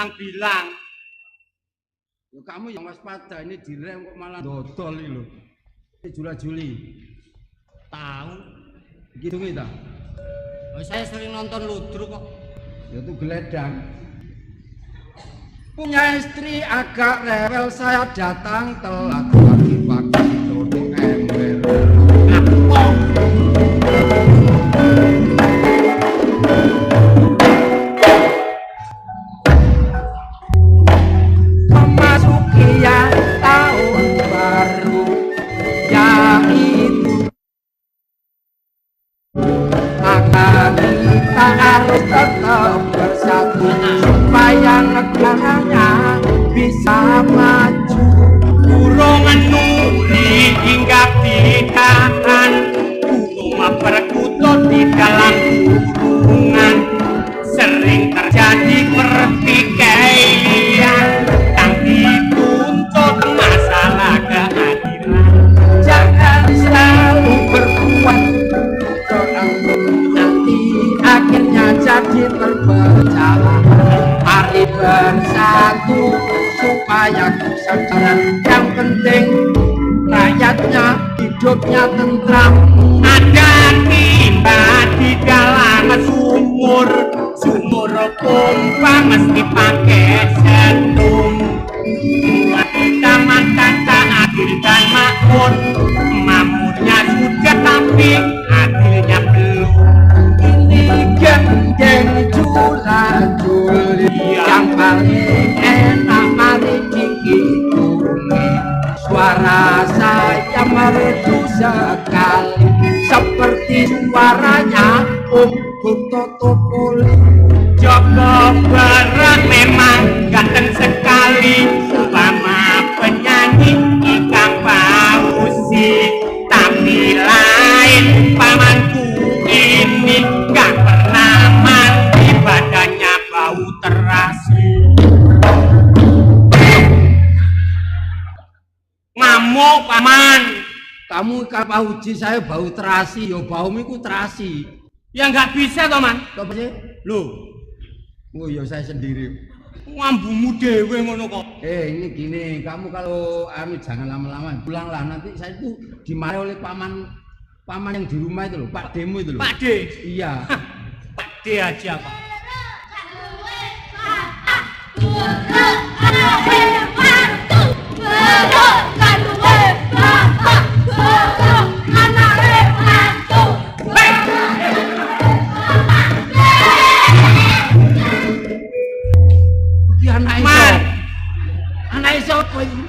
bilang-bilang. Ya kamu yang waspada, ini direm kok malah dodol ini loh. Ini Jula-Juli. Tahu? Gitu kita. Oh, saya sering nonton ludruk kok. Ya itu geledang. Punya istri agak rewel, saya datang telat pagi-pagi dodol ember. Memasuki yang tahun baru, yaitu maka kita harus tetap bersatu supaya negaranya bisa maju. Burung nuli hingga ditahan, burung memperkutut di dalam kurungan, sering terjadi bersatu supaya bisa jalan. Yang penting rakyatnya hidupnya tentram. Ada timba di dalam sumur, sumur pompa mesti pakai sentum. Kita makan tak adil dan makmur, makmurnya sudah tapi adilnya belum. Ini gendeng jula-juli yang paling enak mari dihitungi. Suara saya merdu sekali seperti suaranya Toto Poli. Joko Berat memang ganteng sekali, umpama penyanyi Ikang Fauzi. Tapi lain pamanku ini gak pernah mandi, badannya bau terasi. Ngamuk paman. Kamu Ikang Fauzi saya bau terasi, yo baumu iku terasi. Ya nggak bisa toh man. Apa sih? Loh, Oh ya saya sendiri. ngambumu dewe ngono kok. Ini gini, kamu kalau jangan lama-lama, pulanglah nanti saya itu dimarahi oleh paman yang di rumah itu loh, Pak Demo itu loh. Pak D. Iya. Pak D aja Pak. Anak siapa itu?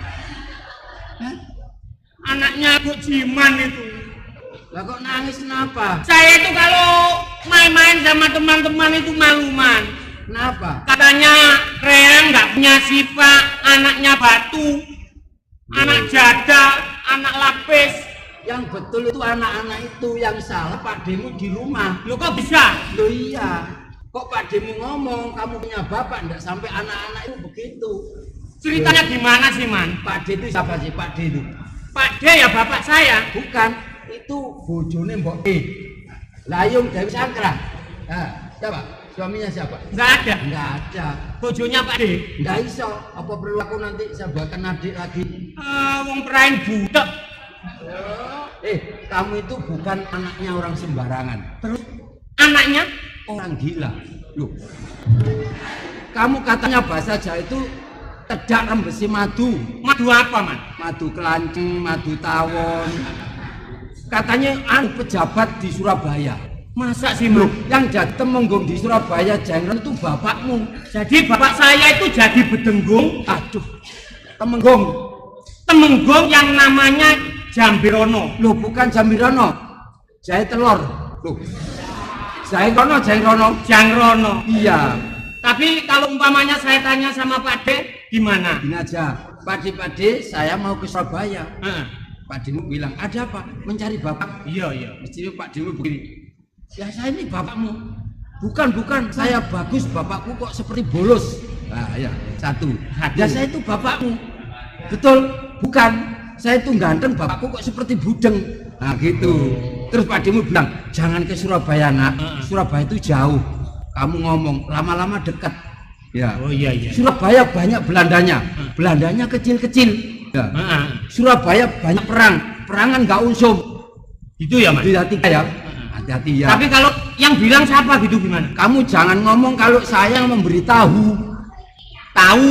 Anaknya Bu Jiman itu. Lah kok nangis kenapa? Saya itu kalau main-main sama teman-teman itu malu man. Kenapa? Katanya Reang nggak punya sifat, anaknya batu, anak jada, anak lapis. Yang betul itu anak-anak itu, yang salah Pak Demo di rumah. Loh kok bisa? Loh iya. Kok Pak Demo ngomong kamu punya bapak, enggak sampai anak-anak itu begitu. Ceritanya gimana sih man? Pak D itu siapa sih Pak D itu? Pak D ya bapak saya. Bukan, itu bojone Mbok E. Layung Dewi Sakra. Nah, siapa? Suaminya siapa? Nggak ada. Enggak ada. Bojonya Pak D. Enggak iso. Apa perlu aku nanti saya buatkan adik lagi? Wong perain budak. Kamu itu bukan anaknya orang sembarangan. Terus anaknya orang gila. Loh. Kamu katanya bahasa Jawa itu tedak rembesi madu. Madu apa man? Madu kelanceng, madu tawon. Katanya pejabat di Surabaya. Masa sih man? Yang jadi temenggung di Surabaya jangan itu bapakmu. Jadi bapak saya itu jadi bedenggung. Aduh, temenggung. Temenggung yang namanya Jambirono. Loh bukan Jambirono, jahe telur. Loh, jahe Rono. Jangrono. Iya. Tapi kalau umpamanya saya tanya sama Pak D, gimana? Gini aja, Pak D, saya mau ke Surabaya. Pak D bilang, ada apa? Mencari bapak. Iya. Mestinya Pak D begini. Ya saya ini bapakmu. Bukan, saya bagus, bapakku kok seperti bolos. Nah ya, satu. Ya saya itu bapakmu. Betul, bukan. Saya itu ganteng, bapakku kok seperti budeng. Nah gitu. Terus Pak Demo bilang, jangan ke Surabaya nak. Surabaya itu jauh. Kamu ngomong, lama-lama dekat. Ya. Oh iya. Surabaya banyak Belandanya. Belandanya kecil-kecil. Ya. Surabaya banyak perangan nggak unsum. Itu ya mas? Hati-hati ya. Hati-hati ya. Tapi kalau yang bilang siapa gitu gimana? Kamu jangan ngomong kalau saya yang memberitahu. Tahu.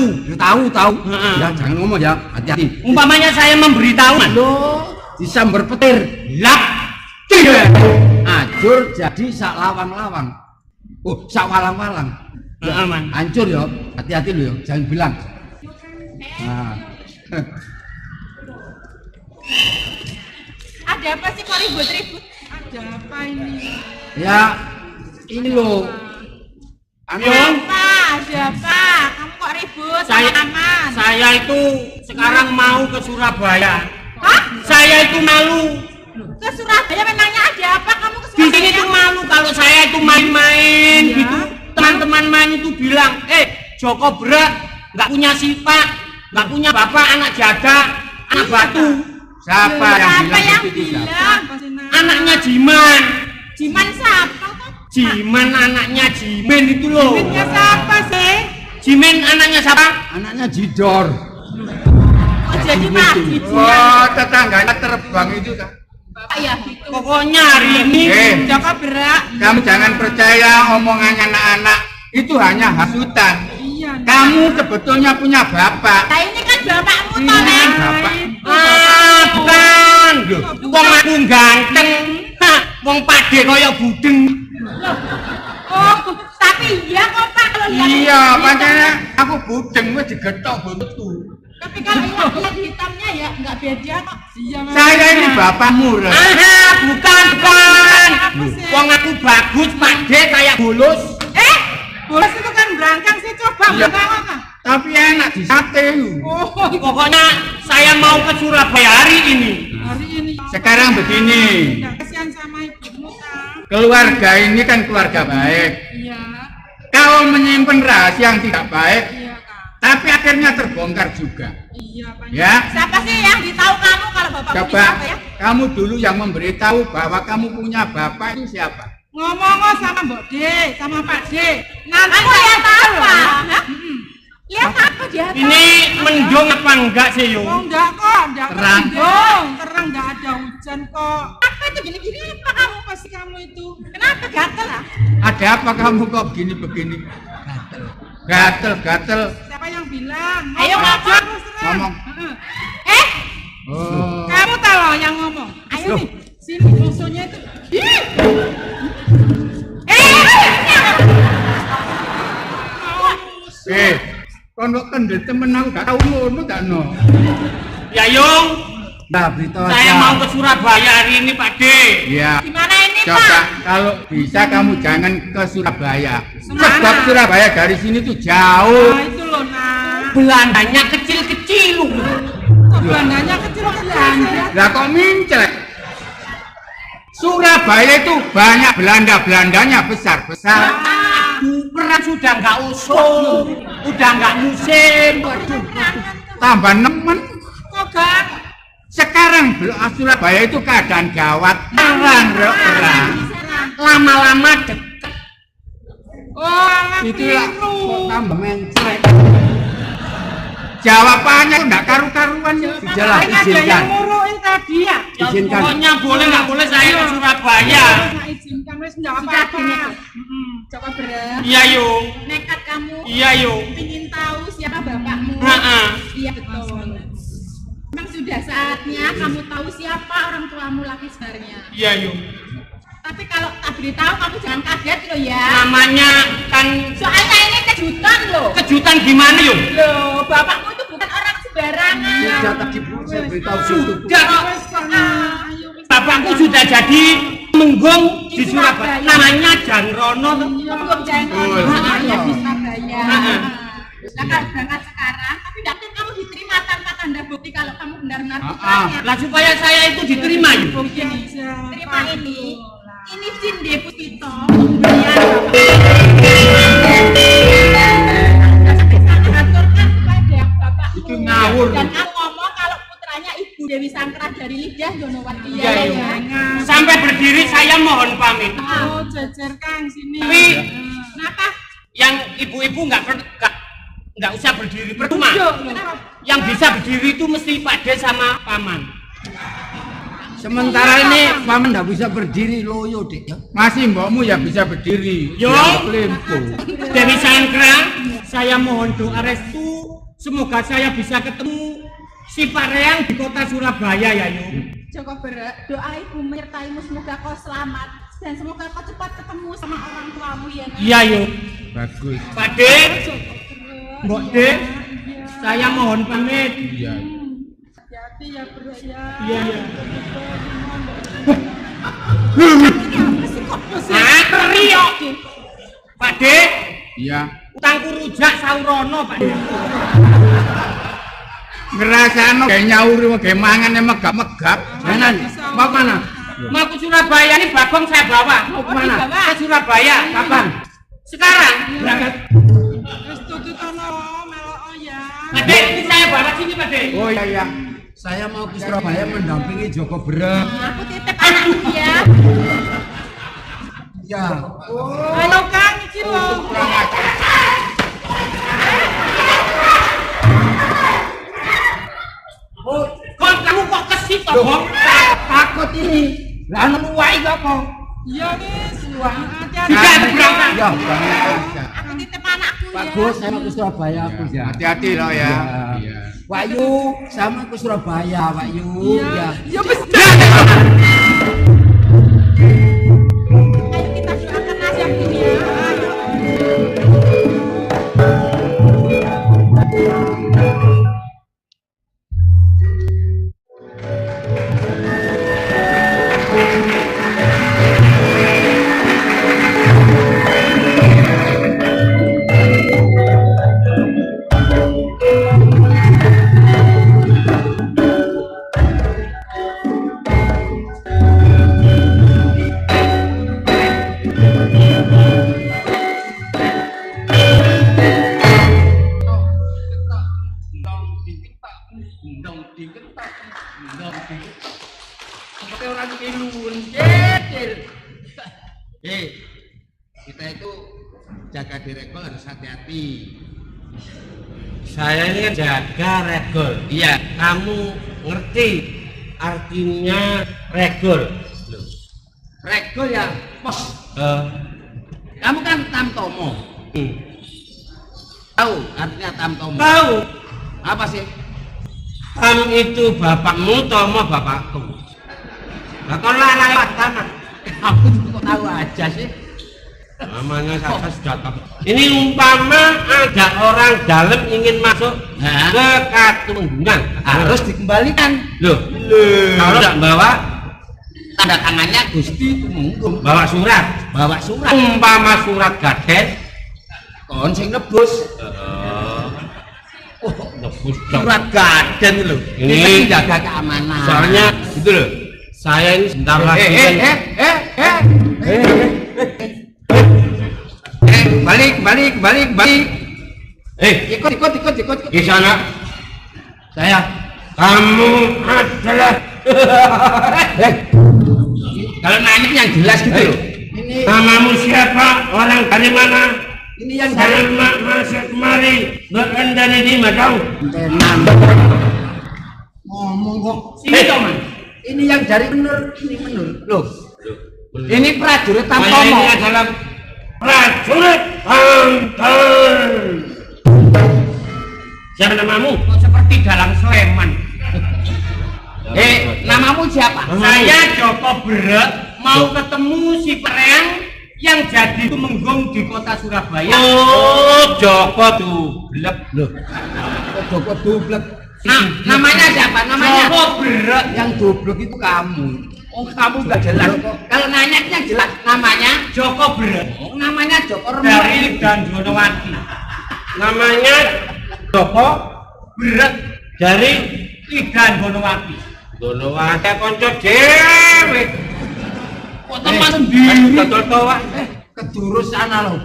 Ya jangan ngomong ya. Hati-hati. Umpamanya saya memberitahu. Loh, disambar petir. Lap. Ajur jadi sak lawang-lawang. Oh, sak walang-walang. Aman. Hancur ya. Hati-hati lo ya. Jangan bilang. Nah. Ada apa sih kok ribut-ribut? Ada apa ini? Ya, ini loh. Ada apa? Kamu kok ribut? Aman. Saya itu sekarang mau ke Surabaya. Hah? Saya itu malu. Ke Surabaya memangnya ada apa? Kamu ke Di Surabaya? sini tuh malu kalau saya itu main-main Ya. gitu. Teman-teman main itu bilang, Joko Berat nggak punya sifat, nggak punya bapak, anak jaga, anak batu. Siapa yang bilang Siapa begitu? yang Siapa? bilang? Anaknya Jiman. Jiman siapa? Jiman anaknya Jimin itu loh. Jimannya siapa sih? Jimin anaknya siapa? Anaknya Jidor. Oh, jadi mati. Oh, tetangganya terbang itu kan. Bapak ya gitu. Pokoknya hari ini Joko berak. Kamu jangan percaya omongannya anak-anak. Itu hanya hasutan. Iya. Kamu sebetulnya punya bapak. Nah ini kan bapakmu toh, Ini Neng. bapak. bukan. Wong aku ganteng. Hah, wong pade kaya budeng. Oh, tapi iya kok Pak kalau lihat. Iya, makanya aku budeng wis digetok botku. Tapi kalau lihat hitamnya ya nggak beda kok. Iya. Saya ini bapakmu, Ren. Aha, bukan. Wong aku bagus, pade kayak bulus. Bolos itu kan berangkang sih coba Iya. berangkang. Tapi enak di sate. Oh, Pokoknya saya mau ke Surabaya hari ini. hari ini. Sekarang begini, Kasihan sama ibumu kan. keluarga ini kan keluarga baik. Iya. Kau menyimpan rahasia yang tidak baik, Iya kan. tapi akhirnya terbongkar juga. Iya Pak. Ya, Siapa sih yang ditahu kamu kalau bapakmu coba siapa ya? kamu dulu yang memberitahu bahwa kamu punya bapak itu siapa? Ngomong sama Mbok D, sama Pak D. Nanti saya tahu Pak. Lihat apa dia tahu? Ini mendung apa enggak sih, Yung? Oh enggak kok, enggak Terang. mendung. Terang enggak ada hujan kok. Apa itu gini-gini apa kamu pasti kamu itu? Kenapa gatel ah? Ada apa kamu kok begini-begini? Gatel. Siapa yang bilang? Ayo, Ngomong ngajak. terus terang. Ngomong. Oh, Kamu tahu loh yang ngomong. Ayo nih, sini musuhnya itu. kon kok kendel temen aku gak tau ngono gak no. Ya, Yung. Nah, berita Saya mau ke Surabaya hari ini, Pak D. Iya. Gimana ini Coba Pak? kalau bisa kamu jangan ke Surabaya. Kemana? Sebab Surabaya dari sini tuh Nah jauh. itu loh nak. Belandanya kecil-kecil. Belandanya kecil-kecilan. Lah kok mincret? Surabaya itu banyak Belanda-Belandanya besar-besar. Perang sudah nggak usul, udah nggak musim. Tambah nemen. Kok gak? Sekarang Surabaya itu keadaan gawat. Perang. Lama-lama deket. Oh, anak Itulah keliru. kok tambah mencret. Jawabannya enggak karu-karuan. Sudahlah, Makanya ada izinkan. yang nguruin tadi ya. Ya, Izinkan. pokoknya boleh nggak boleh saya ke Surabaya. Nggak izinkan wes enggak apa-apa. Coba berat. Iya, Yung. Nekat kamu Iya, Yung. ingin tahu siapa bapakmu. Heeh. Iya betul. Memang sudah saatnya kamu tahu siapa orang tuamu laki sebenarnya. Iya, Yung. Tapi kalau tak beritahu kamu jangan kaget loh ya. Namanya kan Soalnya ini kejutan loh. kejutan gimana, Yung? Loh, bapakmu itu bukan orang sembarangan. Sudah tadi saya beritahu sudah. Sudah kok. Ayo, wis. Bapakku sudah jadi menggung di Di Surabaya. Surabaya. Namanya Janrono. Tunggu jangan ya di Surabaya. Heeh. Lah kalau berangkat sekarang, tapi tidak mungkin kamu diterima tanpa tanda bukti kalau kamu benar-benar Ah, putranya. Lah supaya saya itu diterima, Yung. Begini, terima ini. Ini Cin Deputito pemberian aturkan kepada Bapak Itu ngawur. dan aku ngomong kalau putranya Ibu Dewi Sangkra dari Lidah Donowati. Iya, Yung. Sampai berdiri saya mohon pamit. Oh, jejer Kang sini. Tapi Kenapa? yang ibu-ibu nggak usah berdiri percuma. Kenapa? Yang bisa berdiri itu mesti Pak De sama Paman. Sementara ini paman tidak bisa berdiri loyo dek ya. Masih mbokmu ya bisa berdiri. Yo. Ya, kelimpu. Dewi Sangkra, saya mohon doa restu. Semoga saya bisa ketemu si Pak Reang di kota Surabaya ya, Yung. Joko berat, doa ibu menyertaimu semoga kau selamat dan semoga kau cepat ketemu sama orang tuamu ya. Nak. Iya, Yung. Bagus. Pak De, Mbok De, Iya. saya mohon pamit. Iya. Hati-hati ya berat ya. Iya, iya. Rio. Pak De, Iya. utangku rujak saurono, Pak De. Ngerasano kayak nyauri kayak mangan emang megap. Janan, mau mana? Mau ke Surabaya ini Bagong saya bawa. Mau kemana? Ke Surabaya. Kapan? Sekarang berangkat. Wis tututono meloko ya. Pak De, ini saya bawa sini, Pak De. Oh iya iya. Saya mau ke Surabaya mendampingi Joko Berat. Aku titip anakku ya. Ya. Halo Kang, iki lho. Kurang ajar. Sami. Lah ana luwai kok apa? Iya wis, hati-hati. Tidak berangkat. Ya, banget. Aku titip anakku ya. Pak Gus, saya mau ke Surabaya aku ya. Hati-hati loh ya. Iya. Pak Yu, saya mau ke Surabaya, Pak Yu. Ya. Ya wis. Ayo kita doakan nasib ini ya. Ayo. Seperti orang kilun, kecil. Kita itu jaga direkol harus hati-hati. Saya ini kan jaga regol. Iya. Kamu ngerti artinya regol? Regol ya, pos. Eh, Kamu kan tamtomo. Tahu artinya tamtomo? tahu. Apa sih? Tam itu bapakmu, tomo bapakku. Nah, kalau lewat tamat. Kamu kok tahu aja sih? Namanya saya sudah tahu. Ini umpama ada orang dalam ingin masuk Hah? ke Katunggungan, Harus dikembalikan. loh. Kalau tidak bawa Tanda tangannya Gusti Tumenggung. bawa surat. Bawa surat. Umpama surat gaden. Kon sing nebus. Oh, nebus dong. Surat gaden lho. Ini Kita jaga keamanan. Soalnya gitu loh. Saya ini sebentar lagi. Balik. Ikut. Di sana Saya. kamu adalah Kalau nanya yang jelas gitu loh. Ini namamu siapa? Orang dari mana? ini yang dari Saya masuk kemari. Bukan dari di Madang. tenan. Ngomong kok. Sini teman. Ini yang dari ini menur. Loh. Ini prajurit Saya Tamtomo. ini adalah prajurit Pantai. Siapa namamu? Kok seperti dalang Sleman. Namamu siapa? Saya Joko Brek mau ketemu si Pereng yang jadi Tumenggung di kota Surabaya. Oh, Joko Dublek loh. Joko Dublek. Namanya siapa? Namanya Joko Brek. yang Dublek itu kamu. Oh, kamu nggak jelas. Kalau nanya yang jelas namanya Joko Brek oh, namanya Joko dari Danjonowati. Namanya Joko Brek dari Lidan Gonowati. Gonowati konco dhewe. Kok teman sendiri totowa. Kedurus sana loh,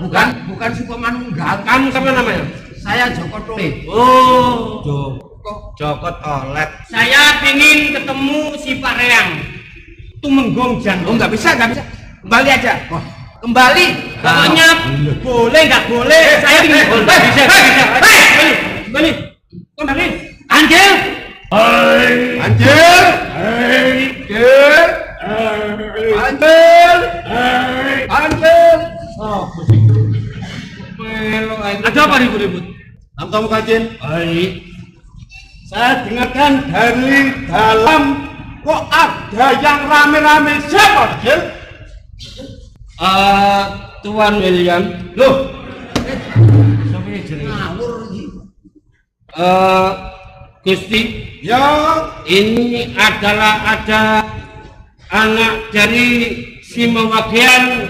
bukan suku manunggal. Kamu siapa namanya? Saya Joko Tole. Oh, Joko Tolet. Saya pingin ketemu si Pak Reang. Tumenggung Jan. Oh, nggak bisa. Kembali aja. Oh, kembali. Pokoknya boleh nggak boleh. Saya pingin. Bisa. Kembali. Anjir. Anjir. Oh, pusing. Ada apa ribut-ribut? Kamu kajen. Baik. Saya dengarkan dari dalam kok ada yang rame-rame siapa, Jil? Tuan William. Loh, Siapa ini jenenge? Ngawur iki. Gusti, ya ini adalah ada anak dari Simawagian.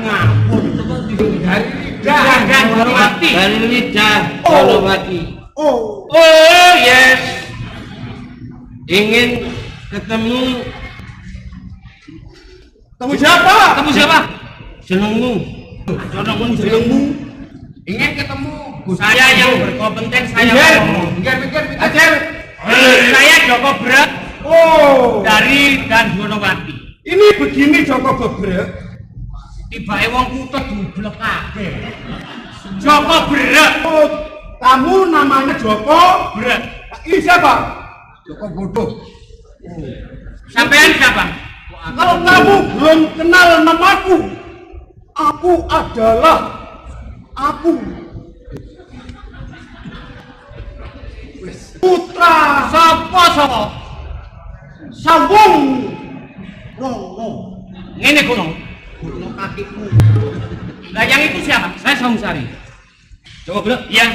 ngapun dari Dan Gonowati. Dari Lidah Gonowati. Oh, Oh yes. Ingin ketemu kamu siapa? Jenengmu. Jenengmu. Ingin ketemu Saya yang berkompeten, saya Pinggir. ngomong. Pikir. Saya Joko Brek Oh, dari Dan Gonowati. ini begini Joko Gebrek. Tibake wong kutha dublek kabeh. Joko Brek. Oh, kamu namanya Joko. Brek. Ini siapa? Joko bodoh. Sampean siapa? Kalau kamu belum kenal namaku, aku adalah putra Sopo? Sawung Rono. Ngene kono. Gurno kakimu. Lah yang itu siapa? Saya Sari. Coba bro. Iya.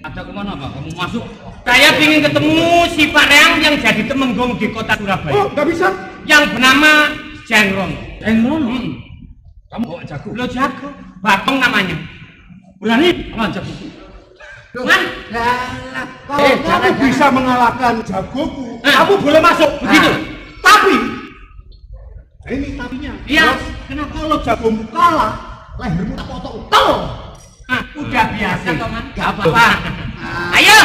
Ada kemana Pak? Kamu masuk. Saya ingin ketemu si Pak Reang yang jadi temenggong di kota Surabaya. Oh, nggak bisa. Yang bernama Jengron. Kamu bawa jago. Lo jago. Batong namanya. Berani? Apa jago? Man, Kalau kamu bisa mengalahkan jagoku, kamu boleh masuk. Begitu. tapi ini tapinya. Iya. Kenapa kalau jagomu kalah, lehermu tak potong? Ah, udah biasa toh, Man. Gak apa-apa. Ayo.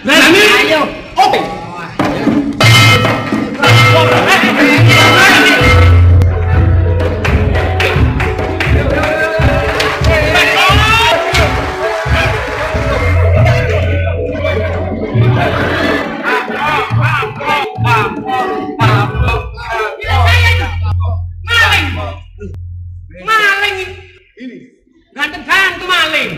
Berani. Ayo. Oke. Maling. Ini. Ganteng maling.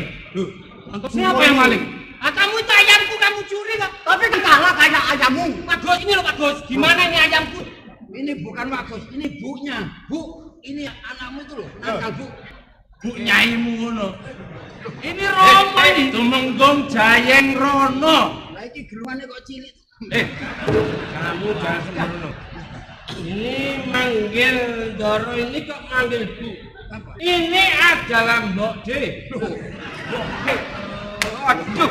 Siapa yang maling? Ah, kamu itu ayamku kamu curi kok. Tapi kalah kayak ayammu. Pak Gus, ini loh Pak Gus. Gimana ini ayamku? Ini bukan Wagus, ini bunya. Bu, ini anakmu itu loh. Nakal Bu. Bu nyaimu ngono. Ini Romo ini. Tumenggong Jayeng Rono. Lah iki gerumane kok cilik. Kamu jangan sembrono. Ini manggil Doro ini kok manggil Bu. Ini adalah Mbok D. Aduh.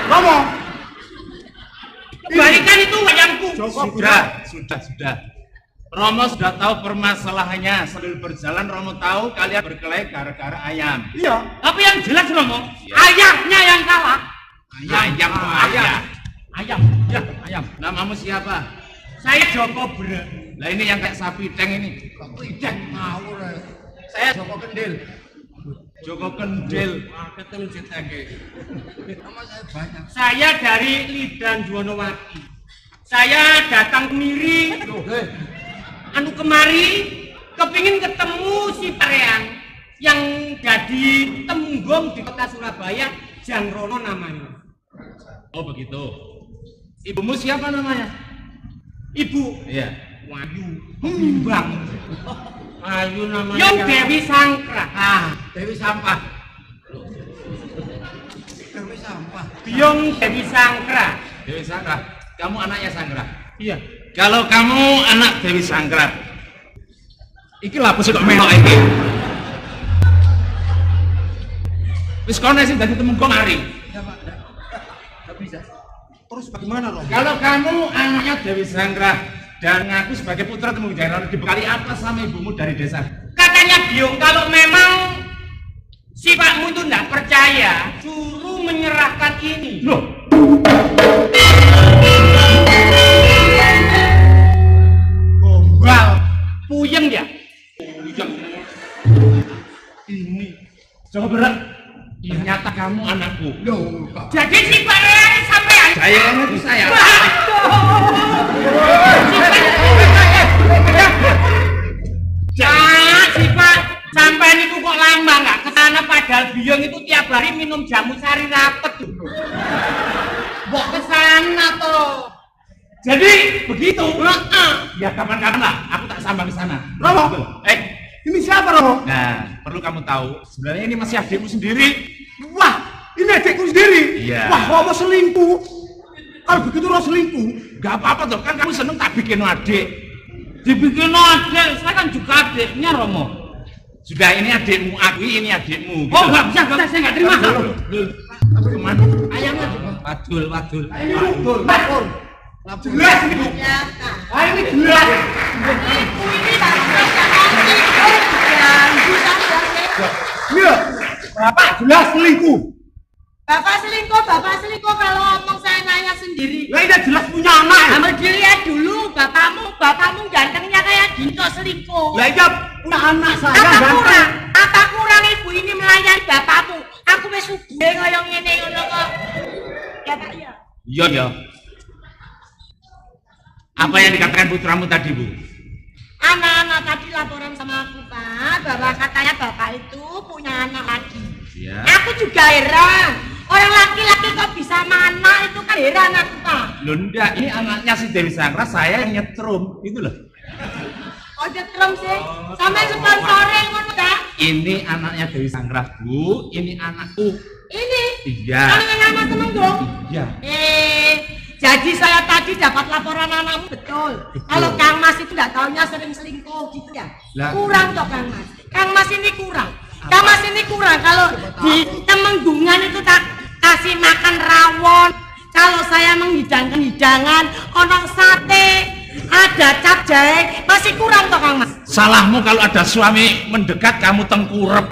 Romo. Kembalikan itu ayamku. Sudah. Romo sudah tahu permasalahannya. Sambil berjalan Romo tahu kalian berkelahi gara-gara ayam. Iya. Tapi yang jelas Romo, ayamnya yang kalah. Ayam. Ya, Ayam. Namamu siapa? saya Joko Bre. Lah ini yang kayak sapi teng ini. Kok idek ngawur. Saya Joko Kendil. Joko Kendil. Ketemu cetake. Nama saya banyak. Saya dari Lidan Juwanowati. Saya datang kemiri, kemari, kepingin ketemu si Pareang yang jadi temenggung di kota Surabaya, Jangrono namanya. Oh begitu. Ibumu siapa namanya? Ibu Iya. Wayu Bimbang. Ayu namanya. Yang Dewi Sangkra. Dewi Sampah. Dewi Sampah. Biong Dewi Sangkra. Dewi Sangkra. Kamu anaknya Sangkra. Iya. Kalau kamu anak Dewi Sangkra, iki lapo sih kok melok iki? Wis kono sing dadi temenggung mari. Ya Pak, enggak bisa. Terus bagaimana Romo? Kalau kamu anaknya Dewi Sangkra dan ngaku sebagai putra Temenggung Jayeng dibekali apa sama ibumu dari desa? Katanya Biong kalau memang si Pakmu itu enggak percaya, suruh menyerahkan ini. Loh, Gombal, puyeng dia. ini coba berat. Ternyata kamu anakku. Loh, Pak. Jadi si Pak Reang sampean. Sayangnya itu saya. Si Pak sampean itu kok lama nggak kesana padahal Biong itu tiap hari minum jamu sari rapet tuh. Kok kesana toh? Jadi begitu. Ya kapan-kapan lah, aku tak sambang ke sana. Romo. Ini siapa Romo? Nah, perlu kamu tahu, sebenarnya ini masih adikmu sendiri. Wah, ini adikku sendiri. Iya. Wah, Romo selingkuh. Kalau begitu Romo selingkuh. Gak apa-apa tuh, kan kamu seneng tak bikin adik. Dibikin adik, saya kan juga adiknya Romo. Sudah ini adikmu, aku ini adikmu. Oh nggak bisa, saya nggak terima. Tapi kemana? Ayamnya juga. Wadul. Ini betul, betul. Jelas ini. Ini jelas. Iya. Bapak jelas selingkuh. Bapak selingkuh kalau ngomong saya nanya sendiri. Lah ini jelas punya anak. Kamu dilihat dulu bapakmu gantengnya kayak Dinto selingkuh. Lah iya punya anak saya ganteng. Apa kurang ibu ini melayani bapakmu? Aku wis subuhe koyo ngene ngono kok. Ya Pak ya. Iya. Apa yang dikatakan putramu tadi, Bu? Anak-anak tadi laporan sama aku, Pak, bahwa katanya bapak itu punya anak lagi. Ya. Aku juga heran. Orang laki-laki kok bisa mana itu kan heran aku, Pak. Loh enggak, ini anaknya si Dewi Sangkras, saya yang nyetrum, itu loh. Oh, nyetrum sih. Sampai sponsorin ngono ta? Ini anaknya Dewi Sangkras, Bu, ini anakku. Ini. Iya. Anaknya nama Temenggung. Iya. Jadi saya tadi dapat laporan anakmu betul. Kalau Kang Mas itu nggak taunya sering selingkuh gitu ya. Lah. Kurang toh Kang Mas. Kang Mas ini kurang. Kang Mas ini kurang. Kalau di Temenggungan itu tak kasih makan rawon. Kalau saya menghidangkan hidangan, ono sate, ada cap jahe, masih kurang toh Kang Mas. Salahmu kalau ada suami mendekat kamu tengkurep.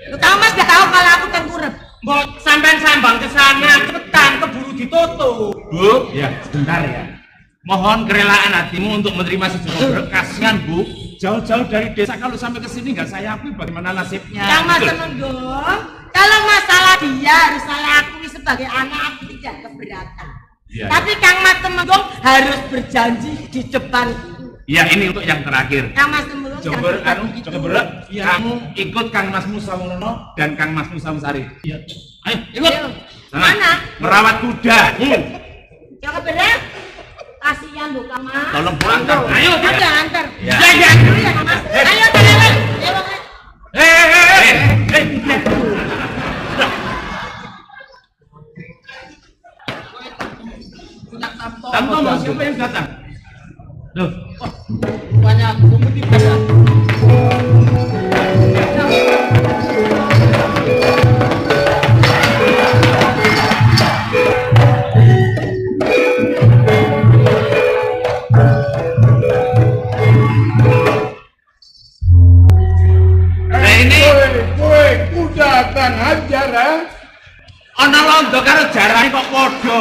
Lu Kang Mas nggak tahu kalau aku tengkurep. Mbok sampean sambang ke sana, cepetan keburu ditutup. Bu, ya sebentar ya. Mohon kerelaan hatimu untuk menerima sejumlah berkasihan, Bu. Jauh-jauh dari desa kalau sampai ke sini nggak saya akui bagaimana nasibnya. Kang Mas Betul. Temenggung, kalau masalah dia harus saya akui sebagai anak aku tidak keberatan. Iya, Tapi Kang Mas Temenggung harus berjanji di depan. Ya ini untuk yang terakhir. Kang Mas Temenggung Coba jangan gitu. kamu ikut Kang Mas Musa Wonono dan Kang Mas Musa Musari. Iya. Ayo, ikut. Ayo. Sana. Mana? Merawat kuda. Ya kebenar. Kasihan Bu Kang Mas. Tolong pulang, Kang. Ayo, Ada antar. Ya. Ya dulu ya Kang Mas. Ayo teman-teman. Ayo. Tanpa mau siapa yang datang? Loh, Banyak bumbu pada. ini Kowe kuda Kang Hajar, ana londo karo jarane kok padha.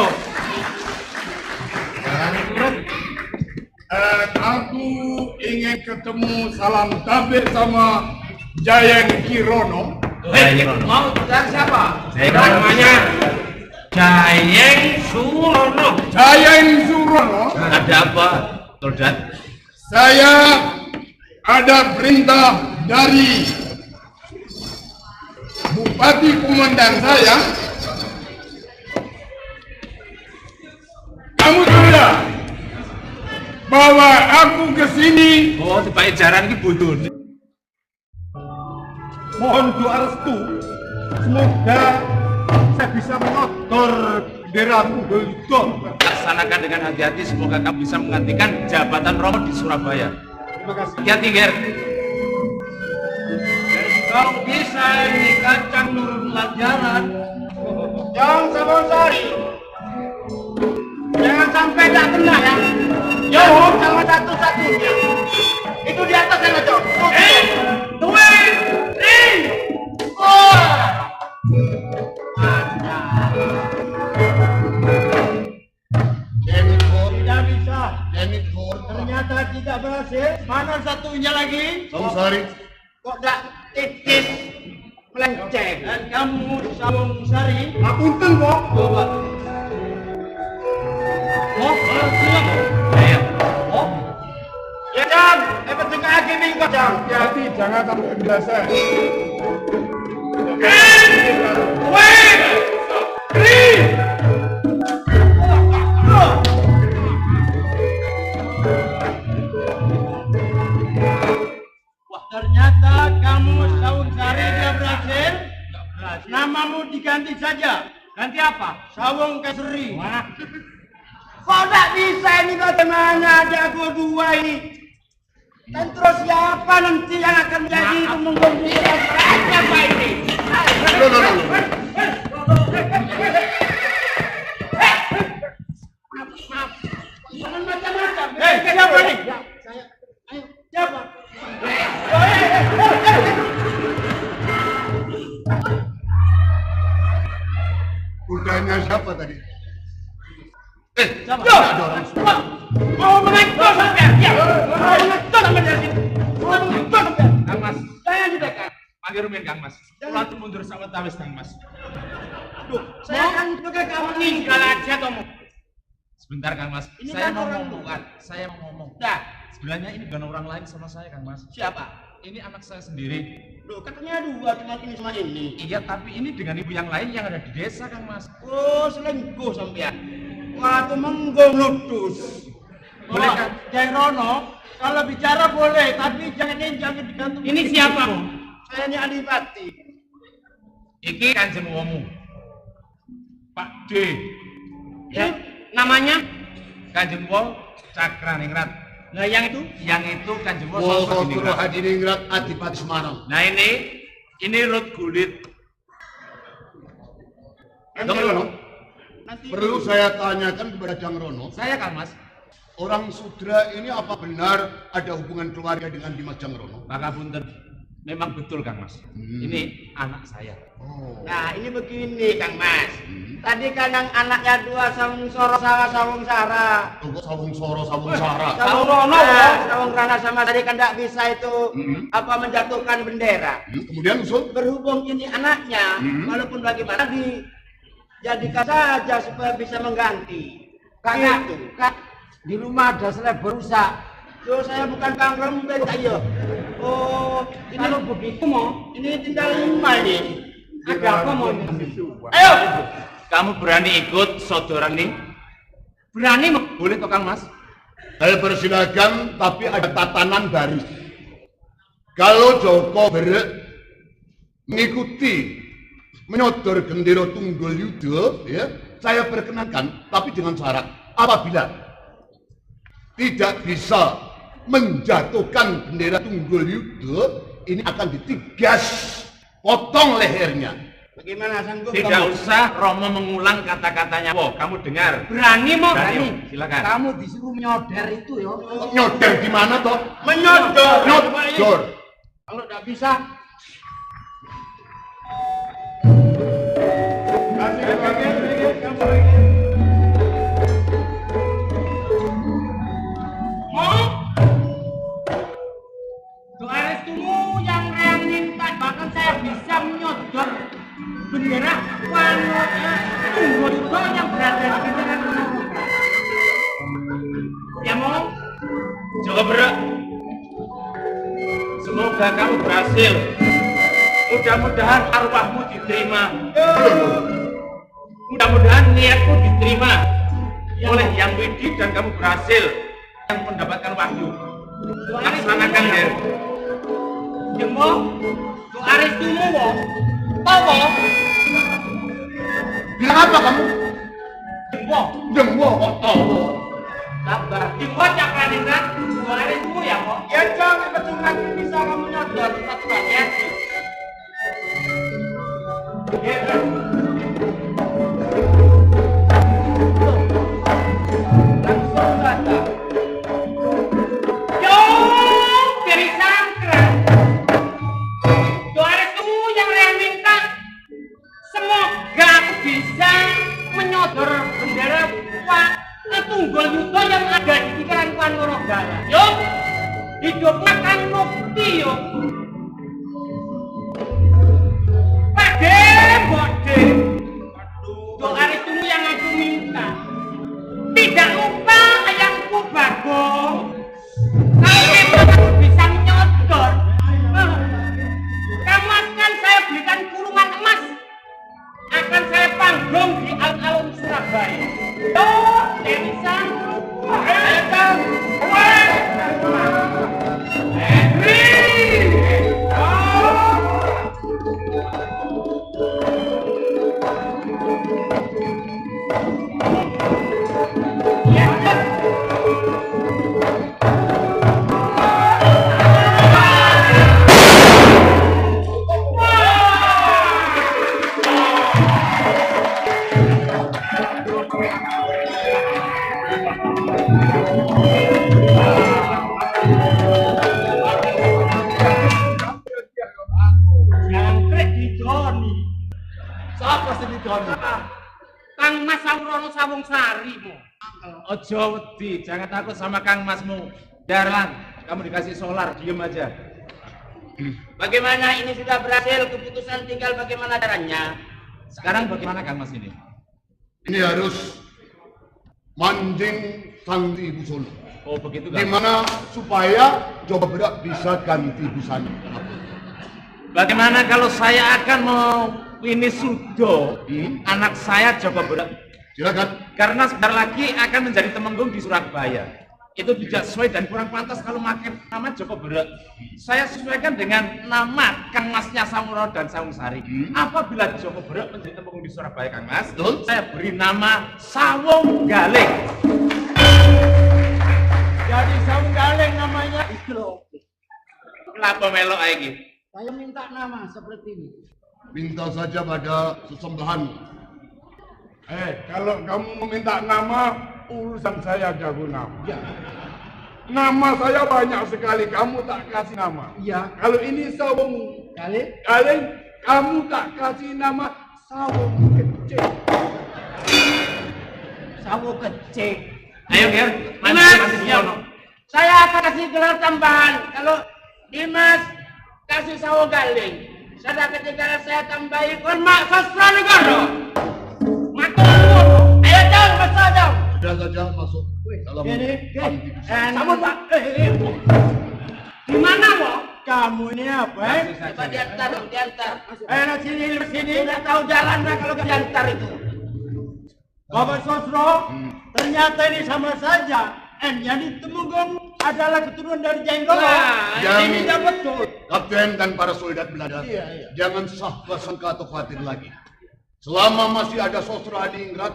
Aku ingin ketemu Salam Tabir sama Jayeng Kirono. Mau dari siapa? Namanya Jayeng Surono. Jayeng Surono, Ada apa, Soldat? saya ada perintah dari Bupati Komandan saya. Kamu sudah bawa aku ke sini. Oh, tiba jaran ki bodone. Mohon doa restu, semoga saya bisa mengotor bendera Muldoko. Laksanakan dengan hati-hati, semoga kamu bisa menggantikan jabatan Romo di Surabaya. Terima kasih. Hati-hati, Ger. Kalau bisa ini kacang nurun pelajaran. Jangan Sabonsari, Jangan sampai tak kena ya. Yo, sama satu-satunya. Itu di atas sana, Cok. 2, 3, 4. Tidak bisa. Ternyata tidak berhasil. Mana satunya lagi? Sabonsari. Kok tak titis melenceng? Dan kamu Sawung Sari. Ngapunten kok. Coba. Oh, Ayo. oh. Ya, Jam. Dapat juga lagi minggu, Jam. Hati-hati, jangan sampai biasa. Wah, ternyata kamu Sawung Sari tidak berhasil. Namamu diganti saja. Ganti apa? Sawung Keseri. Kok tak bisa ini bagaimana ada aku dua ini? Dan terus siapa nanti yang akan menjadi pemunggung siapa ini? Jangan macam-macam. Siapa nih? Siapa? Kudanya siapa tadi? Mau mengatur sampai ya? Mau mengatur sampai dari sini? Mau mengatur sampai? Kang Mas, Saya sudah kan. panggil rumiyin Kang Mas. Kula atu mundur sawetawis Kang Mas. Saya akan juga kamu tinggal aja kamu. Sebentar Kang Mas, Ini saya kan mau orang ngomong. luar. Saya mau ngomong. Dah, Sebenarnya ini bukan orang lain sama saya Kang Mas. siapa? Ini anak saya sendiri. Loh, katanya dua, cuma ini sama ini. Iya, tapi ini dengan ibu yang lain yang ada di desa Kang Mas. Oh, selingkuh sampean. Wah, itu menggong ludus. Boleh kan? Jai Rono, kalau bicara boleh, tapi jangan digantung. Ini siapa, Mo? Saya ini Adipati. Iki Kanjeng Womu. Pak D. Ya, namanya? Kanjeng Wo Cakraningrat. Nah, yang itu? Yang itu Kanjeng Wo Woko Sosodiningrat. Hadiningrat Adipati Semarang. Nah ini Rut Gulit. Jang Rono, perlu saya tanyakan kepada Jang Rono, Saya Kang Mas. orang Sudra ini apa benar ada hubungan keluarga dengan Dimas Jang Rono? Pangapunten. Memang betul Kang Mas. Ini anak saya. Oh. Nah, ini begini, Kang Mas. Tadi kan yang anaknya dua Sawung Soro sama Sawung Sara. Tunggu Sawung Soro, Sawung Sara. Sawung Rono, Sawung Rana sama tadi kan tidak bisa itu menjatuhkan bendera. Kemudian usul, Berhubung ini anaknya, walaupun bagaimana dijadikan saja supaya bisa mengganti. Karena Gitu. di rumah ada selebor rusak. Yo, saya bukan Kang Rembet, ayo. Oh, ini Kalau begitu mau, ini tinggal 5 ini. ada apa mau? Ayo, Kamu berani ikut saudara ini? berani Mo? Boleh toh Kang Mas? saya persilakan, tapi ada tatanan baris. Kalau Joko Berek mengikuti menyodor gendera Tunggul Yuda, ya, saya perkenankan, tapi dengan syarat apabila tidak bisa menjatuhkan bendera Tunggul Yuda, ini akan ditigas, potong lehernya. Bagaimana sanggup Tidak kamu? usah Romo mengulang kata-katanya. Wo, kamu dengar. Berani Mo? Berani. Silakan. Kamu disuruh nyoder itu ya. Nyodor di mana toh? Menyodor. Nyodor. Kalau tidak bisa, Mo? Doa restumu yang saya minta, bahkan saya bisa menyodor bendera Tunggul Yuda yang berada di bendera Ya Mo? Joko Berek. Semoga kamu berhasil. Mudah-mudahan arwahmu diterima. Mudah-mudahan niatmu diterima oleh Yang Widi dan kamu berhasil yang mendapatkan wahyu. Laksanakan ya. Ya Mo? Doa restumu Mo? Apa? Bilang apa kamu? Mo? Demwo. Oh. Sabar. Dibuat Cakraningrat, doa restumu ya Mo? Ya jangan ketungan bisa kamu nyodor tetap ya. Langsung kata. Yo, dari sangkran. Doa restumu yang saya minta, semoga aku bisa menyodor bendera Tunggul Yuda yang ada di pikiran Tuan Norogala. Yo, hidup akan mukti yo. Pade, bode. Doa restumu yang aku minta. Tidak lupa ayangku Bagong. Kalau memang aku bisa menyodor, kamu akan saya belikan kurungan emas. Akan saya panggung di alun-alun Surabaya. Oh, Dewi Sanggup. Jangan klik di Joni. Siapa sih di Joni? Kang Mas Saurono Sawung Sari Mo. Ojo wedi, jangan takut sama Kang Masmu. Darlan, kamu dikasih solar, diem aja. Bagaimana ini sudah berhasil keputusan, tinggal bagaimana caranya? Sekarang bagaimana Kang Mas ini? Ini harus Manjing Santi Busono. Oh begitu Di kan? mana supaya Jawa Barat bisa ganti busana. Bagaimana kalau saya akan ini Sudo, anak saya Joko Berat? Silakan. Karena sebentar lagi akan menjadi temenggung di Surabaya. Itu tidak sesuai dan kurang pantas kalau pakai nama Joko Berat. Saya sesuaikan dengan nama Kang Masnya Samuro dan Saung Sari. Apabila Joko Berat menjadi temenggung di Surabaya, Kang Mas, Betul. saya beri nama Sawung Galing. Jadi Saung Galing namanya itu loh. Kenapa melok lagi? Saya minta nama seperti ini. Minta saja pada sesembahan. Kalau kamu meminta nama, urusan saya jago nama. Ya. Nama saya banyak sekali, kamu tak kasih nama. Iya. Kalau ini Sawung Galing. Galing, kamu tak kasih nama Sawung Kecil. Sawo kecil. Ayo, Ger. Mas, saya akan kasih gelar tambahan. Kalau Dimas kasih Sawo Galing, saya ketika saya tambahi Hormat Sastra Negara. Matur. Ayo dong, masuk dong. Sudah saja masuk dalam ganti busana. Sampun Pak. Di mana lo? Kamu ini apa? Coba diantar dong, diantar. Sini. Udah tahu jalan dah kalau diantar itu. Bapak Sosro, ternyata ini sama saja. Jadi Temenggung adalah keturunan dari Jenggolo. Nah, ini Yang- tidak betul. Kapten dan para soldat Belanda, Iya. jangan sangka atau khawatir lagi. Selama masih ada Sosro Hadingrat,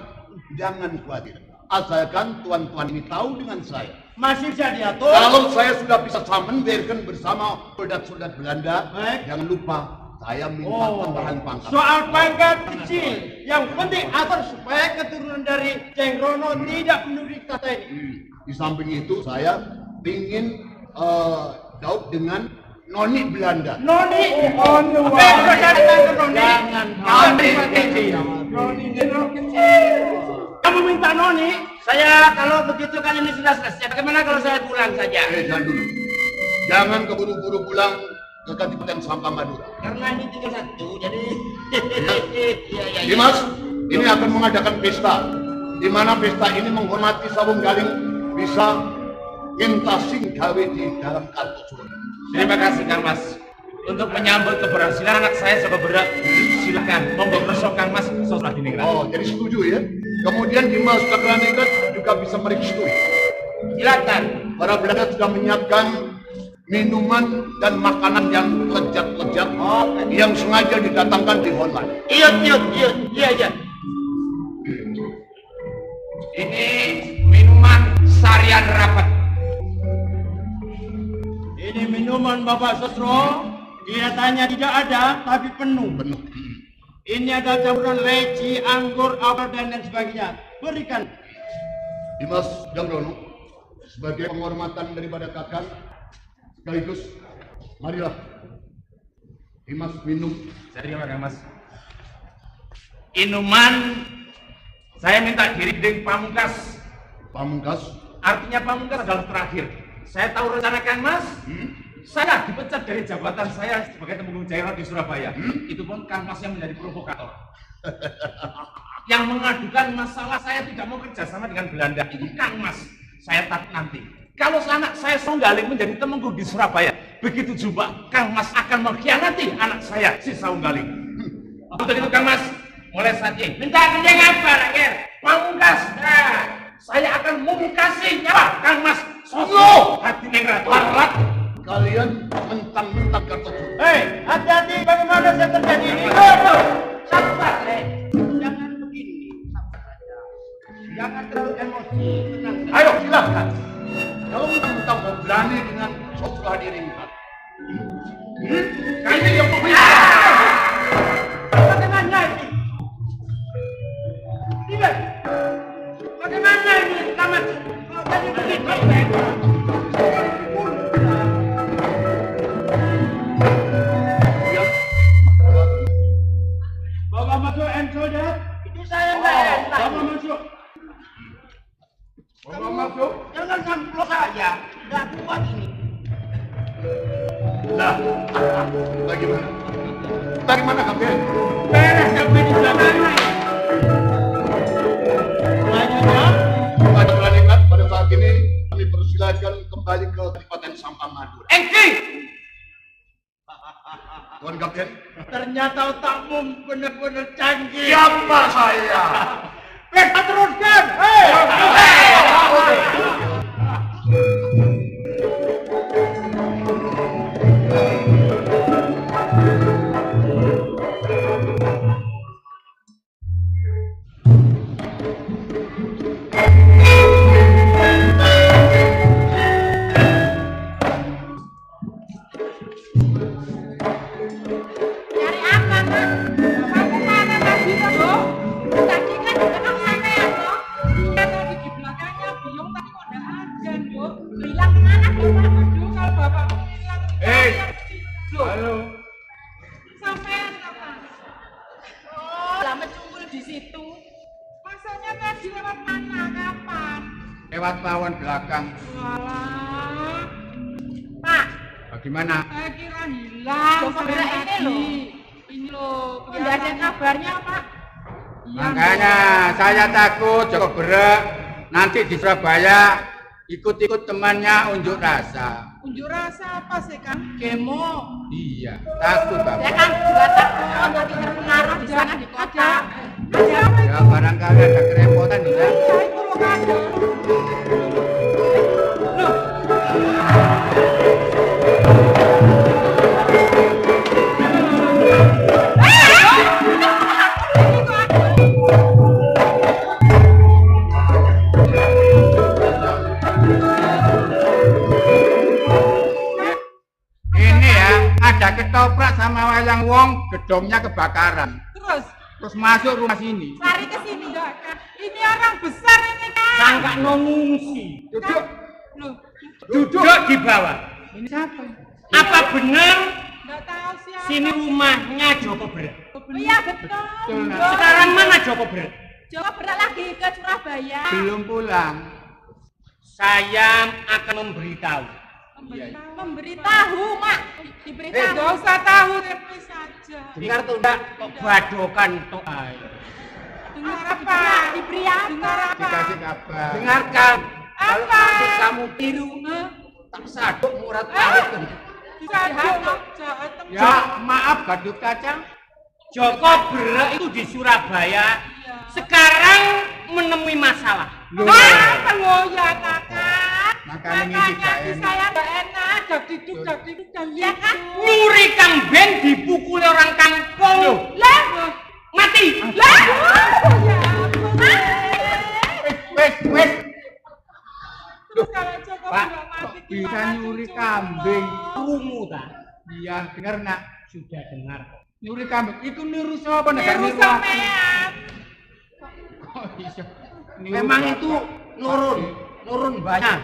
jangan khawatir. Asalkan tuan-tuan ini tahu dengan saya. Masih bisa diatur. Kalau saya sudah bisa samenderkan bersama soldat-soldat Belanda, Baik. jangan lupa saya minta tambahan pangkat. Soal pangkat kecil, yang penting atur supaya keturunan dari Jengrono tidak menduduki kata ini. Di samping itu saya ingin daud dengan noni Belanda. Noni, apa yang sudah datang ke Noni? Jangan. Noni kecil. Kamu minta Noni? Saya kalau begitu kan ini sudah selesai. Bagaimana kalau saya pulang saja? Jangan dulu. Jangan keburu-buru pulang ke Kadipaten Sangka Madura. Karena ini tinggal satu, jadi. Iya. Dimas, ini akan mengadakan pesta. Di mana pesta ini menghormati Sawung Galing bisa entasing gawe di dalam Kartosurono. Terima kasih Kang Mas. Untuk menyambut keberhasilan anak saya Joko Berat, silakan monggo kerso Kang Mas Sosro Hadingrat. Oh, jadi setuju ya? Kemudian Dimas Kakraningrat juga bisa merestui. Silakan. Para Belanda sudah menyiapkan minuman dan makanan yang lezat-lezat yang sengaja didatangkan di Holland. Iya. Ini minuman Sarian Rapat. Ini minuman Bapak Sosro, kelihatannya tidak ada, tapi penuh. Penuh. Ini ada campuran leci, anggur, apel, dan lain sebagainya. Berikan. Dimas Jambrono, sebagai penghormatan daripada kakak, sekaligus, marilah Dimas minum. Terima Kang Mas. Inuman saya minta dirinding pamungkas. Pamungkas. Artinya pamungkas adalah terakhir. Saya tahu rencana Kang Mas. Saya dipecat dari jabatan saya sebagai temenggung Jairot di Surabaya. Itu pun Kang Mas yang menjadi provokator. Yang mengadukan masalah saya tidak mau kerjasama dengan Belanda. Itu Kang Mas. Saya takut nanti. Kalau anak saya Saung Galing menjadi temenggung di Surabaya, begitu juga Kang Mas akan mengkhianati anak saya si Saung Galing. Untuk itu Kang Mas, mulai saat ini Minta kerja apa, Rakyat? pamungkas. Nah, saya akan memungkasi nyawa Kang Mas Sosro Hadingrat. Larat. Kalian mentang-mentang Kartosurono. Hei, hati-hati bagaimana saya terjadi ini. Sabar, jangan begini. Sabar saja. Jangan terlalu emosi. Tenang. Ayo silahkan. Kalau mentang-mentang mau berani dengan Sosro Hadingrat. Kalian yang mempunyai. Bagaimana ini? Tidak. Bagaimana ini, Tamat? Kok jadi begitu? Bapak masuk and soldier. Itu saya nggak enak. Bapak masuk. Bapak masuk. Jangan campur saja. Nggak kuat ini. Nah, bagaimana? Bagaimana Kapten? Beres sampai di belakang. Selanjutnya, kembali ke Kabupaten Sampang Madura. Engki. Tuan Kapten. Ternyata otakmu benar-benar canggih. Siapa saya? Kita teruskan. Hei. Cari apa, Mak? Kamu mana tadi, Toh? Tadi kan di belakang sampean, Toh. Iya, tadi di belakangnya Biung, tapi kok nggak ada, Dok. Bilang kemana, Bapak? Aduh, kalau Bapakmu bilang... Halo. Sampean, Bapak. Oh, lah mencungkul di situ. Masanya tadi lewat mana? Kapan? Lewat pawon belakang. Walah. Pak, Bagaimana? saya kira hilang. Loh, sampean ini tadi. loh. Ini loh. Tidak ada kabarnya, Pak. Iya, Makanya saya takut Joko Berek nanti di Surabaya ikut-ikut temannya unjuk rasa. unjuk rasa apa sih, Kang? Demo. Iya, takut Saya Bapak. kan juga takut nanti terpengaruh di sana di kota. Ada apa Ya barangkali ada kerepotan di sana. ya, itu loh ada. Loh. Ini ya, ada ketoprak sama wayang wong, gedongnya kebakaran. Terus Masuk rumah sini. lari ke sini enggak, Kang? Ini orang besar ini, Kang. Sangka ngungsi. Duduk, Loh, Duduk di bawah. ini siapa? Apa benar enggak tahu siapa. sini rumahnya Joko Berek? Oh, iya, betul. Nah. Sekarang mana Joko Berek? Joko berat lagi ke Surabaya. Belum pulang. Saya akan memberitahu. Memberitahu, Mak. Diberitahu. Nggak usah tahu, tapi saja. Dengar tuh enggak kok badokan tuh. Dengar apa? Diberi apa? Dengar apa? Dikasih kabar. Dengarkan. Kalau Apa? nanti kamu tiru, tak saduk murat tarik. Jahat, Ya, maaf Badut Kacang. Joko Berek itu di Surabaya. Sekarang menemui masalah. ya, Kakak. Makanya ngisi gak di enak. saya nggak enak. Jak diduk, ya kan? Nyuri Kang Ben dipukuli orang kampung. Lah, Mati. lah. Ya ampun. Wes. Terus kalau Joko Pak, nggak mati kok bisa gimana, nyuri cucu? kambing? Krungu ta? Iya, dengar nak. Sudah dengar. Nyuri kambing. Itu niru siapa nek gak Niru niru aku? sampean. Oh, iya. Niru Memang Bapak. itu nurun banyak.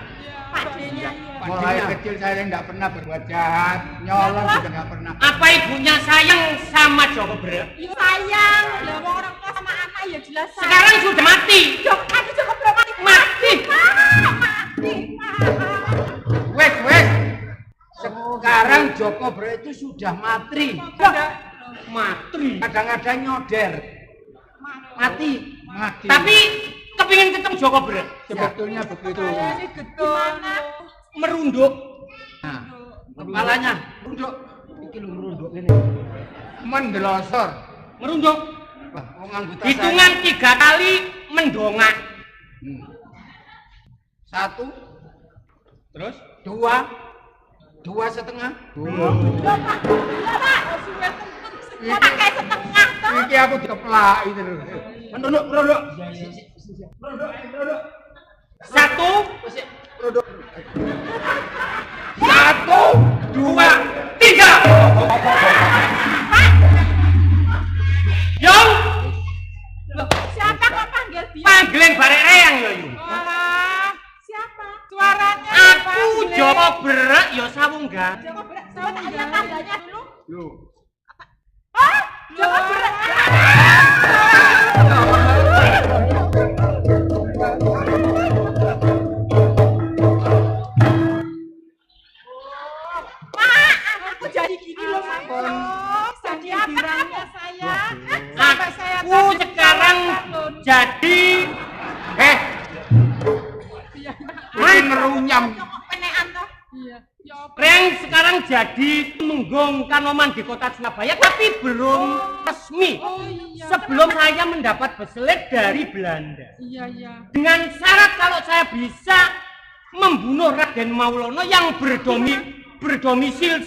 Pak D-nya, iya. Mulai kecil saya nggak pernah berbuat jahat, nyolong juga nggak pernah. Apa ibunya sayang sama Joko Berek? Ya sayang, lah wong orang tua sama anak ya jelas sayang. Sekarang sudah mati. Jok, aduh Joko belum mati. Mati. Mati. Wes. Sekarang Joko Berek itu sudah matri. Matri. Kadang-kadang nyodar. Mati. Mati. Tapi kepingin ketemu Joko Berek. Sebetulnya begitu. Saya ini gedon. Merunduk. Nah, Kepalanya. merunduk. Iki lho merunduk ini. Mendelosor. Merunduk. Wah, wong anggota Hitungan 3 kali mendongak. saya. 1, Terus? 2, 2,5. Ya pakai setengah toh. Iki aku dikeplaki terus. Merunduk. 1, 1, 2, 3. Yong, Loh, siapa kok panggil dia? panggilan barek reyang ya Yung. Walah, siapa? Suaranya Aku Joko Berek ya sawunggan. Joko berat. Saya tak lihat tandanya dulu. Yo. Hah? Joko berat. Mak, aku jadi gini loh, Mak. Jadi apa saya? Sampai saya Aku sekarang jadi Iki ngerunyam. penekan toh. menggonggong Kanoman di kota Surabaya, tapi belum resmi. Sebelum saya mendapat beselet dari Belanda. Iya. Dengan syarat kalau saya bisa membunuh Raden Maulono yang berdomisili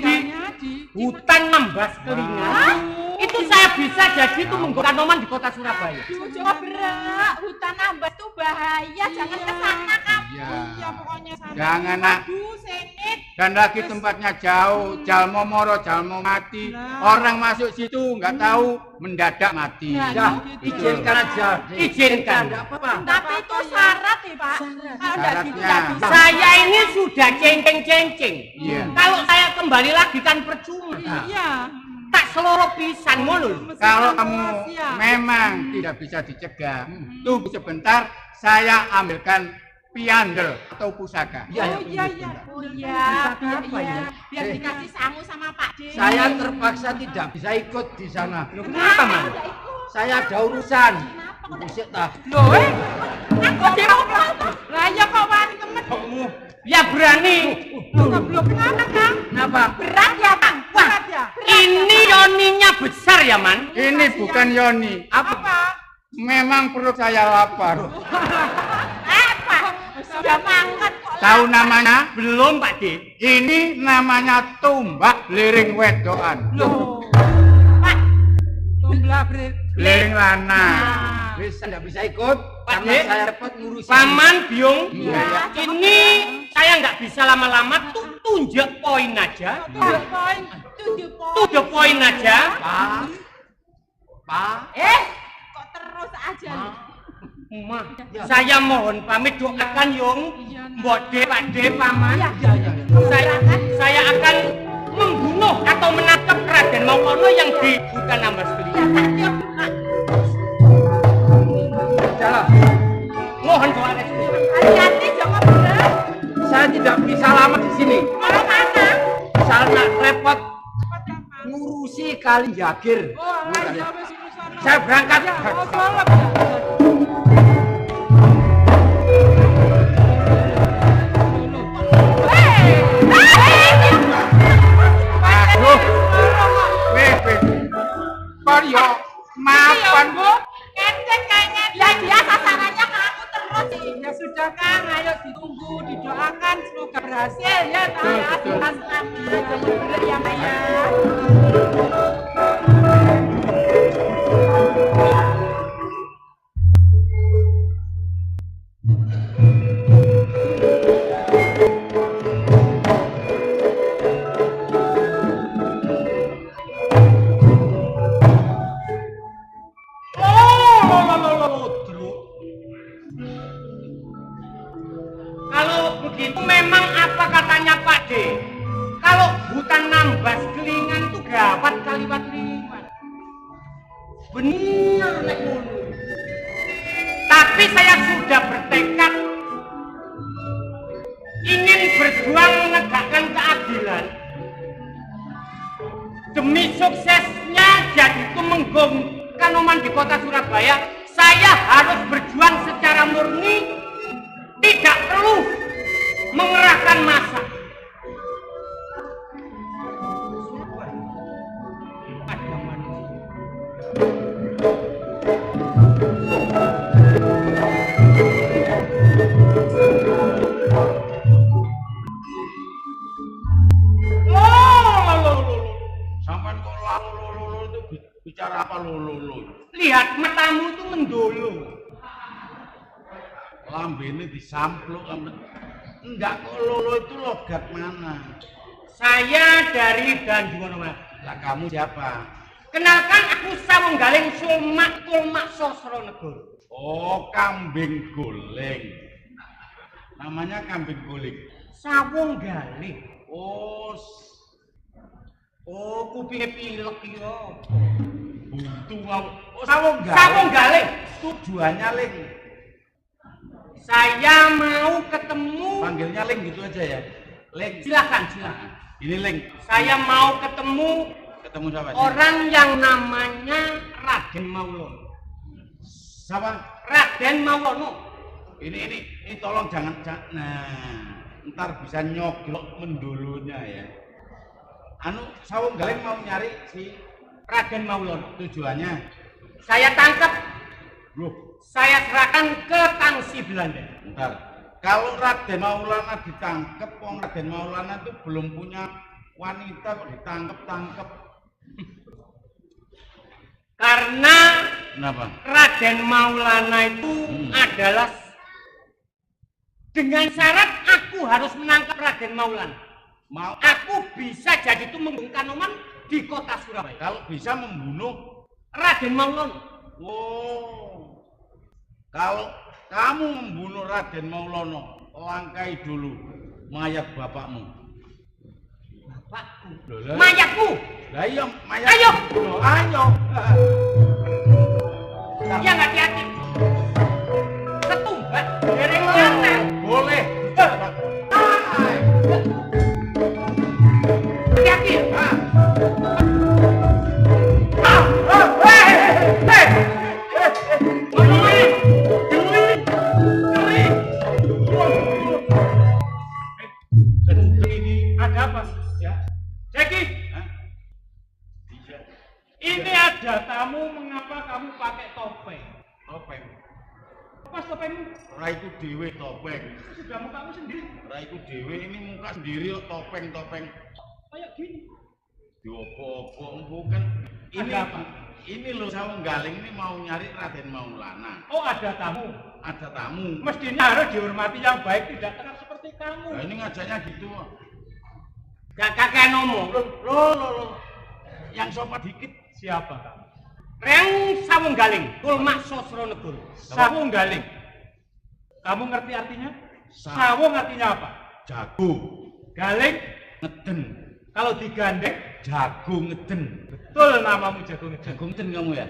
di hutan Nambas Kelingan. Itu saya bisa jadi tumenggung Kanoman di kota Surabaya. Coba berak, hutan Nambas tuh bahaya, jangan ke sana kamu. Iya, pokoknya sana. Jangan nak. Aduh, senit. Dan lagi tempatnya jauh, jalmo moro, jalmo mati. Orang masuk situ nggak tahu, mendadak mati. Ya, izinkan aja. Izinkan. Enggak apa-apa. Tapi itu syarat ya, Pak. Kalau enggak gitu enggak bisa. Saya ini sudah cengkeng-cengkeng. Iya. Kalau saya kembali lagi kan percuma. Iya. Tak seloroh pisan ngono. Kalau kamu memang tidak bisa dicegah, tunggu sebentar, saya ambilkan piandel atau pusaka. Oh iya. Biar dikasih sangu sama Pak D. Saya terpaksa tidak bisa ikut di sana. Kenapa, Man? Saya ada urusan. Busik tah. Loh, aku demokrat. Lah ya kok wani temen. Ya berani. Belum kenapa, Kang? Kenapa? Berat ya, Pak. Berat ya. Ini yoninya besar ya, Man? Ini bukan Yoni. Apa? Memang perut saya lapar. Apa? Sudah makan kok. Tahu namanya? Belum, Pak D. Ini namanya tumbak liring wedoan. Loh. Pak. Tumblah Liring lanang. Wis enggak bisa ikut Pak karena D. saya repot ngurusin. Paman Biung, Iya. ini saya nggak bisa lama-lama, tunjuk poin aja. To the point aja. Pak. Kok terus aja. Ma, saya mohon pamit doakan Yung, Mbok D, Pak D, Paman. Saya akan membunuh atau menangkap Raden Maulono yang di hutan Nambas Kelingan. Jalan. Mohon doa restu. Hati-hati jangan berat. Saya tidak bisa lama di sini. Mau mana? Saya repot ngurusi kali Jagir. Saya berangkat. Aduh. Koryo, maafan Bu. Enteng kayaknya dia sasarannya ke aku terus sih. Ya sudah Kang, ayo ditunggu, didoakan semoga berhasil ya. Selamat. Jangan berat ya Maya. Kalau begitu memang apa katanya Pak D? Kalau hutan Nambas Kelingan itu gawat kaliwat liwat. Benar nek ngono. Tapi saya sudah bertekad ingin berjuang menegakkan keadilan demi suksesnya jadi tumenggung Kanoman di kota Surabaya. Saya harus berjuang secara murni, tidak perlu mengerahkan massa. Sampai kok lalu itu bicara apa lulu? Lihat matamu itu mendolo. Lambene disampluk. Enggak kok lulu itu logat mana? Saya dari Danjuwono, Mas. Lah kamu siapa? Kenalkan aku Sawunggaling Sulmak Tulmak Sosronegoro. Oh, kambing guling. Namanya kambing guling. Sawunggaling. Oh, kupinge pilek iki lho. Buntu ngau. Oh, Sawunggaling. Tujuannya Ling. Saya mau ketemu. Panggilnya Ling gitu aja ya. Ling. Silakan. Ini Ling. Saya mau ketemu Siapa? orang yang namanya Raden Maulono. Siapa? Raden Maulono. Ini tolong jangan. Nah. ntar bisa nyoglok mendulunya ya. Anu Sawung Galing mau nyari si Raden Maulana. tujuannya. Saya tangkap, Loh, saya serahkan ke Tangsi Belanda. bentar. Kalau Raden Maulana ditangkap, wong Raden Maulana itu belum punya wanita kok ditangkap-tangkap. Karena Kenapa? Raden Maulana itu adalah dengan syarat aku harus menangkap Raden Maulana. Mau Aku bisa jadi tumenggung Kanoman di kota Surabaya. kalau bisa membunuh. Raden Maulana. Oh. Kalau kamu membunuh Raden Maulana, langkai dulu mayat bapakmu. Bapakku. Loh, lah. Mayatku. Lah iya mayat. Ayo. Loh, ayo. Yang hati-hati. Ketumbat. Dereng mana? Boleh. Hati-hati. Ada apa? Ya. Jeki. Ini ada tamu, mengapa kamu pakai topeng? Topeng. Apa topengmu? Raiku dewe topeng. Sudah mukamu sendiri. Raiku dewe ini muka sendiri kok topeng-topeng. Kayak gini. Diopo-opo bukan. Ini Ada apa? Ini loh Sawung Galing ini mau nyari Raden Maulana. Oh, ada tamu. Ada tamu. Mestinya harus dihormati yang baik, tidak terang seperti kamu. Nah, ini ngajaknya gitu. Gak kakek ngomong. Loh. Yang sopan dikit. Siapa kamu? Reng Sawung Galing, Kulmak Sosronegoro. Sawung Galing. Kamu ngerti artinya? Sa- Sawung artinya apa? Jago. Galing. Ngeden. Kalau digandeng, Jago ngeden. betul namamu Jago Ngeden. Jago ngeden kamu ya?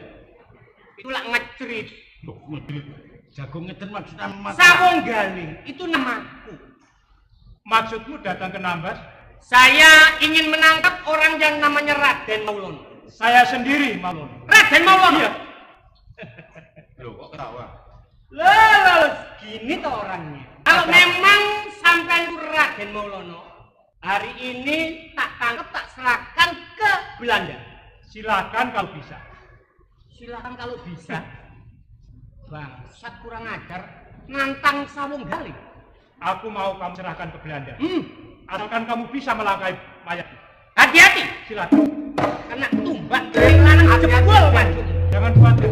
Itulah ngecerit. Loh, ngeden. Jago ngeden maksudnya Sawung Galing, itu namaku. Maksudmu datang ke Nambas? Saya ingin menangkap orang yang namanya Raden Maulana. Saya sendiri, Maulana. Raden Maulana? Iya. Loh, kok ketawa? Lalu gini tuh orangnya. Kalau memang sampai Raden Maulana, hari ini tak tangkap, tak serahkan ke Belanda. Silakan kalau bisa. Silakan kalau bisa. Bangsat kurang ajar, nantang Sawung Galing. Aku mau kamu serahkan ke Belanda. Asalkan kamu bisa melangkai mayat. Hati-hati, Silakan. kena tumbak dari lanang jebol, Pak. Jangan khawatir.